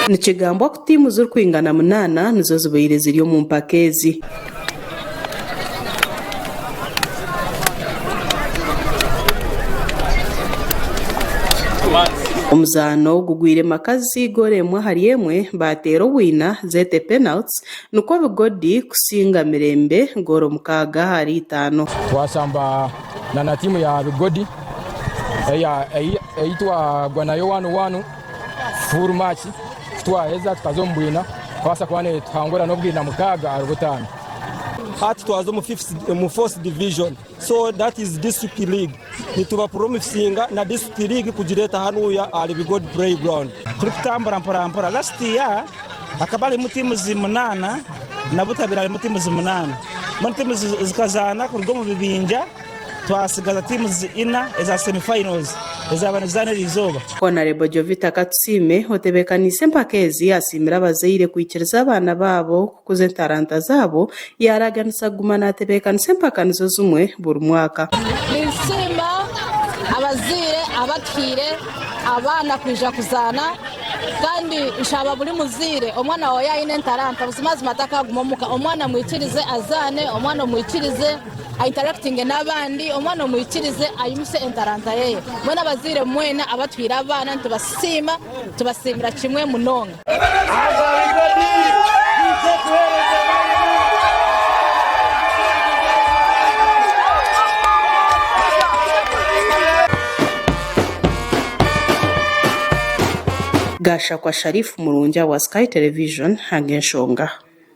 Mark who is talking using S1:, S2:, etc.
S1: Nikigambwa ku tiimu z'orukwingana 8 nizo zibaire ziri omu mpaka ezi. Omuzaano gugwire makazi gore emwe hari emwe bateera obwina zete penalties nuko Bigodi kusinga Mirembe goro 6 hari 5.
S2: Twasamba na timu ya Bigodi eitwa gwanayo 1-1 full match twaheza tukazombwina kwasa kwane tuhangura n'obwina 6 ari 5.
S3: Hati twazo mu 4th division, so that is district league. Nituba promisinga na district league kujireta hanuya ali Bigodi playground.
S4: Turikutambura mpora last year akabali mutimu zi8 na Butabira mutimu zi8 mutimu zikazana ku rugomo bibinja twasigaza timu zi4 eza semifinals ezabanizana rizoba.
S1: Honorable Jovita Katsime otebekanise mpakezi asimira abazaire kwikiriza abana babo kukuza talanta zabo yaraganisa gumana atebekanise mpakanizo zumwe buri mwaka.
S5: Nisimba abazire abatwire abana kwija kuzana kandi nshaba buri muzire omwana wawe yayine talanta buzimazi mataka gumomuka omwana mwikirize azane omwana mwikirize interacting n'abandi omwana mwikirize ayimuse talanta yeye mwena abazire mwena abatwira abana tubasimbira kimwe munonga. Gasha kwa Sharifu Murunja wa Sky Television Hangenshonga.